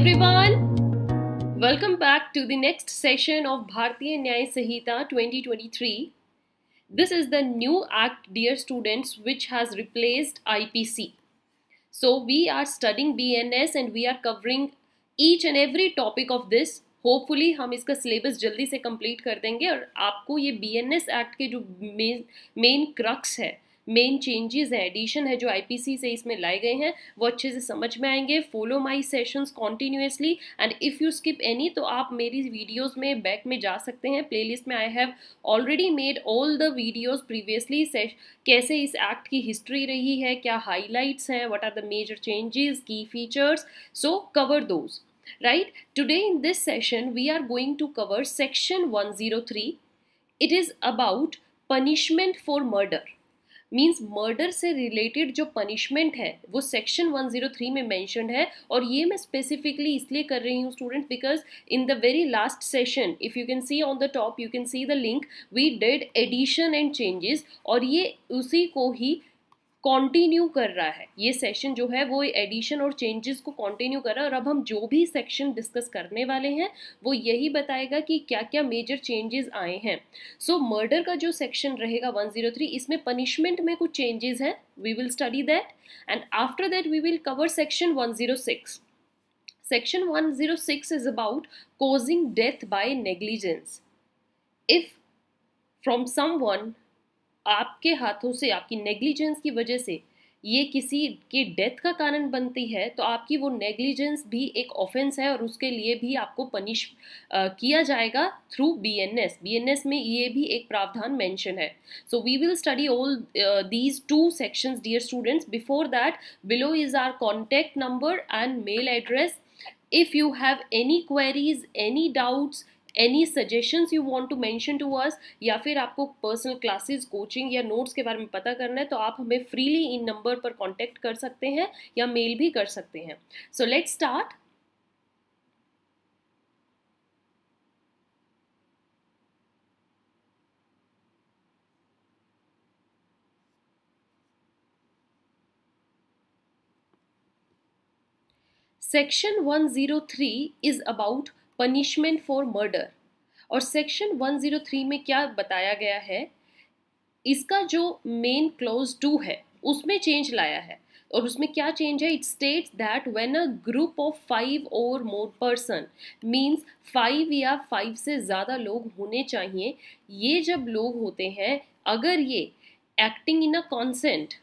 everyone, welcome back to the next session of Bharatiya Nyay Sanhita 2023. This is the new act, dear students, which has replaced IPC. So we are studying BNS and we are covering each and every topic of this. Hopefully हम इसका syllabus जल्दी से complete कर देंगे और आपको ये BNS act के जो मेन क्रक्स है, मेन चेंजेस है, एडिशन है जो आईपीसी से इसमें लाए गए हैं, वो अच्छे से समझ में आएंगे. Follow my sessions continuously and if you skip any तो आप मेरी वीडियोस में बैक में जा सकते हैं. प्लेलिस्ट में I have already made all the videos previously. कैसे इस एक्ट की हिस्ट्री रही है, क्या हाईलाइट्स हैं, what are the major changes, key features, so cover those. Right, today in this session we are going to cover section 103. It is about punishment for murder. Means murder से related जो punishment है वो section 103 में mentioned है. और ये मैं specifically इसलिए कर रही हूँ student because in the very last session, if you can see on the top, you can see the link, we did addition and changes और ये उसी को ही कंटिन्यू कर रहा है. ये सेशन जो है वो एडिशन और चेंजेस को कंटिन्यू कर रहा है. और अब हम जो भी सेक्शन डिस्कस करने वाले हैं वो यही बताएगा कि क्या क्या मेजर चेंजेस आए हैं. सो मर्डर का जो सेक्शन रहेगा 103, इसमें पनिशमेंट में कुछ चेंजेस हैं. We will study that and after that we will cover section 106. Section 106 is about causing death by negligence. If from someone, आपके हाथों से, आपकी नेग्लिजेंस की वजह से ये किसी के डेथ का कारण बनती है तो आपकी वो नेग्लिजेंस भी एक ऑफेंस है और उसके लिए भी आपको पनिश किया जाएगा थ्रू बीएनएस. बीएनएस में ये भी एक प्रावधान मेंशन है. So we will study all these two sections dear students. Before that, below is our contact number and mail address. If you have any queries, any doubts, any suggestions you want to mention to us, या फिर आपको personal classes, coaching या notes के बारे में पता करना है तो आप हमें फ्रीली इन नंबर पर कांटेक्ट कर सकते हैं या मेल भी कर सकते हैं. So let's start. Section 103 is about punishment for murder. और सेक्शन 103 में क्या बताया गया है, इसका जो मेन क्लॉज 2 है उसमें चेंज लाया है. और उसमें क्या चेंज है, it states that when a group of 5 और मोर पर्सन, मीन्स 5 या 5 से ज़्यादा लोग होने चाहिए. ये जब लोग होते हैं, अगर ये acting in a consent,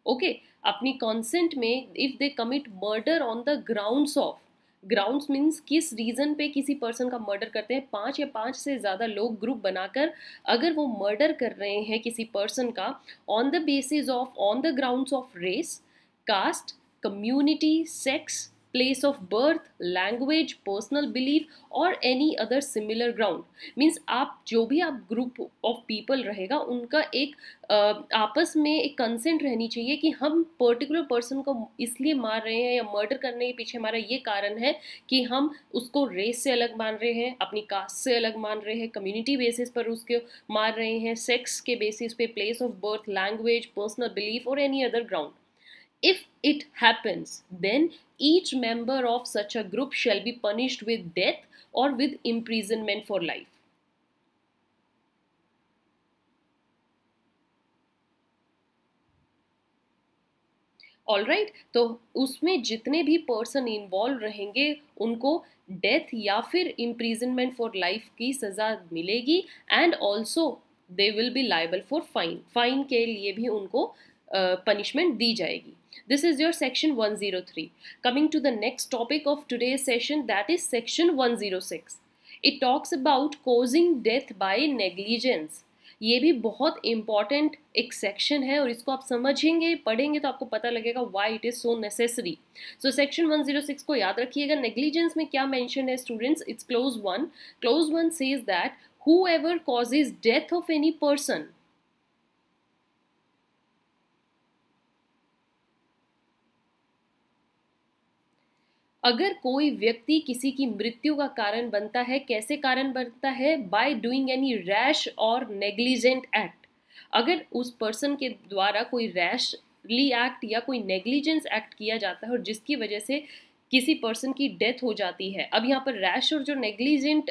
okay, अपनी कॉन्सेंट में, if they commit murder on the grounds of, grounds means किस रीज़न पे किसी पर्सन का मर्डर करते हैं, 5 या 5 से ज़्यादा लोग ग्रुप बनाकर अगर वो मर्डर कर रहे हैं किसी पर्सन का on the basis of, on the grounds of race, caste, community, sex, place of birth, language, personal belief और any other similar ground. Means आप जो भी आप ग्रुप ऑफ पीपल रहेगा उनका एक आपस में एक कंसेंट रहनी चाहिए कि हम पर्टिकुलर पर्सन को इसलिए मार रहे हैं या मर्डर करने के पीछे हमारा ये कारण है कि हम उसको रेस से अलग मान रहे हैं, अपनी कास्ट से अलग मान रहे हैं, कम्युनिटी बेसिस पर उसको मार रहे हैं, सेक्स के बेसिस पे, place of birth, language, personal belief और any other ground. If it happens, then each member of such a group shall be punished with death or with imprisonment for life. Alright, तो उसमें जितने भी person involve रहेंगे उनको death या फिर imprisonment for life की सज़ा मिलेगी and also they will be liable for fine. Fine के लिए भी उनको punishment दी जाएगी. This is your section 103. Coming to the next topic of today's session, that is section 106. It talks about causing death by negligence. ये भी बहुत important एक section है और इसको आप समझेंगे, पढ़ेंगे तो आपको पता लगेगा why it is so necessary. So section 106 को याद रखिएगा. negligence में क्या mention है students? It's clause 1. Clause 1 says that whoever causes death of any person, अगर कोई व्यक्ति किसी की मृत्यु का कारण बनता है, कैसे कारण बनता है, बाय डूइंग एनी रैश और नेग्लिजेंट एक्ट. अगर उस पर्सन के द्वारा कोई रैशली एक्ट या कोई नेग्लिजेंस एक्ट किया जाता है और जिसकी वजह से किसी पर्सन की डेथ हो जाती है। अब यहाँ पर रैश और जो नेग्लिजेंट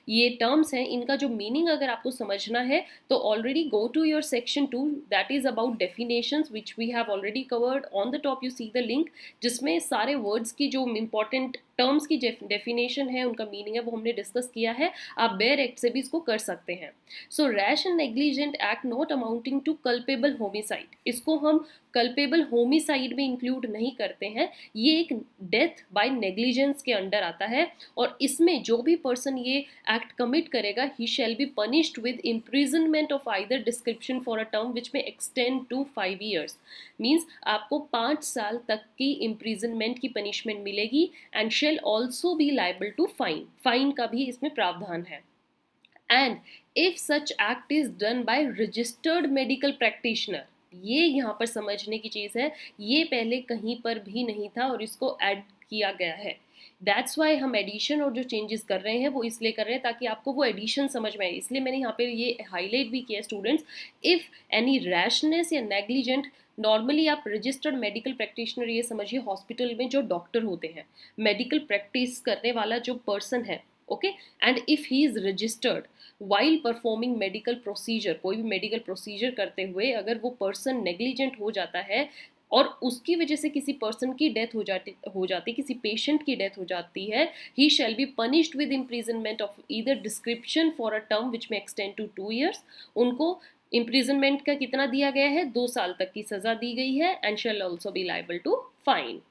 ये टर्म्स हैं, इनका जो मीनिंग अगर आपको समझना है तो already go to your section 2, that is about definitions which we have already covered. On the top you see the link, जिसमें सारे वर्ड्स की जो इंपॉर्टेंट टर्म्स की डेफिनेशन है, उनका मीनिंग है, वो हमने डिस्कस किया है। आप बेयर एक्ट से भी इसको कर सकते हैं। So rash and negligent act not amounting to culpable homicide, इसको हम कल्पेबल होमिसाइड में इंक्लूड नहीं करते हैं। ये एक डेथ बाय नेग्लिजेंस के अंडर आता है, और इसमें जो भी पर्सन ये एक्ट कमिट करेगा, he shall be punished with imprisonment of either description for a term which may extend to 5 years। Means आपको 5 साल तक की इम्प्रिजनमेंट की पनिशमेंट मिलेगी, and shall also be liable to fine, fine का भी इसमें प्रावधान है। And if such act is done by registered medical practitioner, ये यहाँ पर समझने की चीज़ है, ये पहले कहीं पर भी नहीं था और इसको ऐड किया गया है। दैट्स वाई हम एडिशन और जो चेंजेस कर रहे हैं वो इसलिए कर रहे हैं ताकि आपको वो एडिशन समझ में आए, इसलिए मैंने यहाँ पे ये हाईलाइट भी किया स्टूडेंट्स। इफ़ एनी रैशनेस या नेग्लिजेंट, नॉर्मली आप रजिस्टर्ड मेडिकल प्रैक्टिशनर ये समझिए हॉस्पिटल में जो डॉक्टर होते हैं, मेडिकल प्रैक्टिस करने वाला जो पर्सन है, okay, and if he is registered while performing medical procedure, कोई भी मेडिकल प्रोसीजर करते हुए अगर वो पर्सन नेग्लिजेंट हो जाता है और उसकी वजह से किसी पर्सन की डेथ हो जाती किसी पेशेंट की डेथ हो जाती है, he shall be punished with imprisonment of either description for a term which may extend to 2 years। उनको इम्प्रिजनमेंट का कितना दिया गया है, 2 साल तक की सजा दी गई है, and shall also be liable to fine.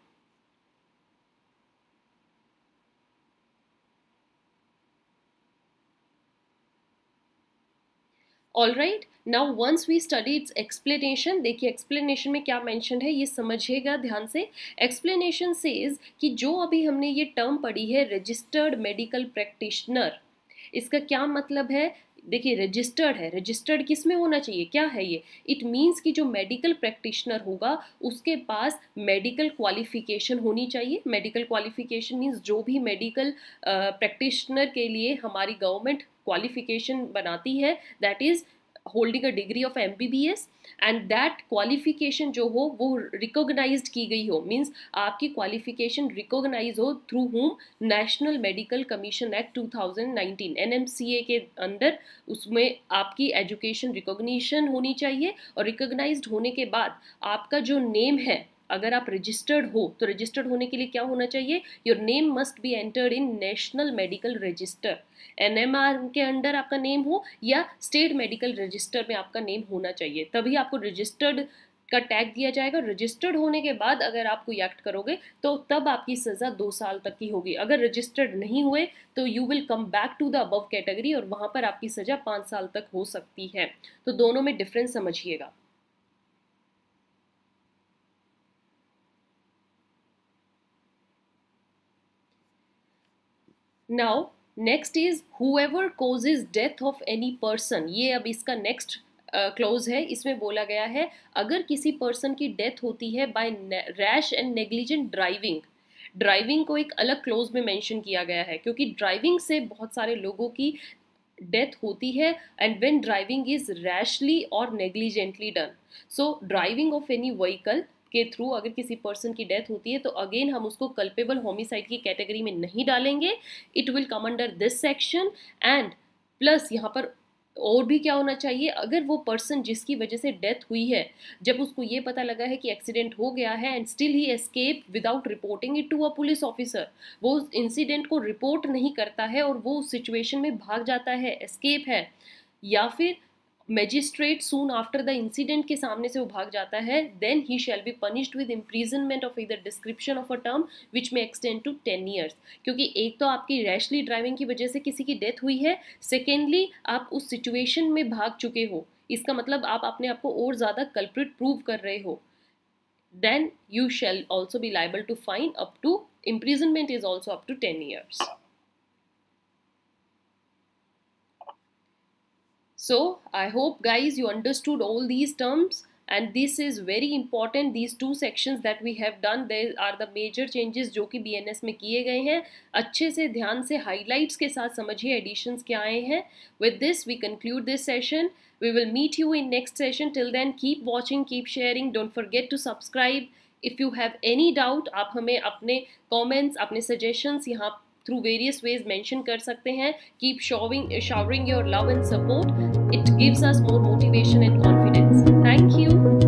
All right, now once we study its explanation, देखिए एक्सप्लेनेशन में क्या मेंशन है ये समझिएगा ध्यान से। एक्सप्लेनेशन सेज कि जो अभी हमने ये टर्म पढ़ी है रजिस्टर्ड मेडिकल प्रैक्टिशनर, इसका क्या मतलब है। देखिए रजिस्टर्ड है, रजिस्टर्ड किस में होना चाहिए, क्या है ये, इट मीन्स कि जो मेडिकल प्रैक्टिशनर होगा उसके पास मेडिकल क्वालिफिकेशन होनी चाहिए। मेडिकल क्वालिफिकेशन मीन्स जो भी मेडिकल प्रैक्टिशनर के लिए हमारी गवर्नमेंट क्वालिफिकेशन बनाती है, that is holding a degree of MBBS, and that qualification जो हो वो रिकॉग्नाइज्ड की गई हो, मीन्स आपकी क्वालिफिकेशन रिकॉग्नाइज हो थ्रू हुम, national medical commission act 2019 NMCA के अंदर, उसमें आपकी एजुकेशन रिकॉग्निशन होनी चाहिए, और रिकॉग्नाइज्ड होने के बाद आपका जो नेम है, अगर आप रजिस्टर्ड हो तो रजिस्टर्ड होने के लिए क्या होना चाहिए, your name must be entered in national medical register, NMR के अंडर आपका नेम हो या स्टेट मेडिकल रजिस्टर में आपका नेम होना चाहिए, तभी आपको रजिस्टर्ड का टैग दिया जाएगा। रजिस्टर्ड होने के बाद अगर आप कोई एक्ट करोगे तो तब आपकी सज़ा 2 साल तक की होगी। अगर रजिस्टर्ड नहीं हुए तो you will come back to the above category, और वहाँ पर आपकी सज़ा 5 साल तक हो सकती है। तो दोनों में डिफरेंस समझिएगा। Now next is however causes death of any person, ये अब इसका नेक्स्ट क्लोज है। इसमें बोला गया है अगर किसी पर्सन की डेथ होती है by rash and negligent driving, driving को एक अलग क्लोज में मेंशन किया गया है क्योंकि ड्राइविंग से बहुत सारे लोगों की डेथ होती है, and when driving is rashly और negligently done. So driving of any vehicle के थ्रू अगर किसी पर्सन की डेथ होती है तो अगेन हम उसको कल्पेबल होमिसाइड की कैटेगरी में नहीं डालेंगे, it will come under this section. And plus यहाँ पर और भी क्या होना चाहिए, अगर वो पर्सन जिसकी वजह से डेथ हुई है, जब उसको ये पता लगा है कि एक्सीडेंट हो गया है and still he escape without reporting it to a police officer, वो उस इंसिडेंट को रिपोर्ट नहीं करता है और वो उस सिचुएशन में भाग जाता है, एस्केप है, या फिर magistrate soon after the incident के सामने से वो भाग जाता है, then he shall be punished with imprisonment of either description of a term which may extend to 10 years। क्योंकि एक तो आपकी रैशली ड्राइविंग की वजह से किसी की डेथ हुई है, सेकेंडली आप उस सिचुएशन में भाग चुके हो, इसका मतलब आप अपने आप को और ज़्यादा कल्प्रिट प्रूव कर रहे हो, then you shall also be liable to fine up to imprisonment is also up to 10 years। So I hope guys you understood all these terms, and this is very important, these 2 sections that we have done, there are the major changes जो कि BNS में किए गए हैं। अच्छे से ध्यान से highlights के साथ समझिए additions क्या आए हैं। With this we conclude this session. We will meet you in next session. Till then keep watching, keep sharing, don't forget to subscribe, if you have any doubt, आप हमें अपने कमेंट्स, अपने सजेशंस यहाँ through various ways mention कर सकते हैं. Keep showering your love and support. It gives us more motivation and confidence. Thank you.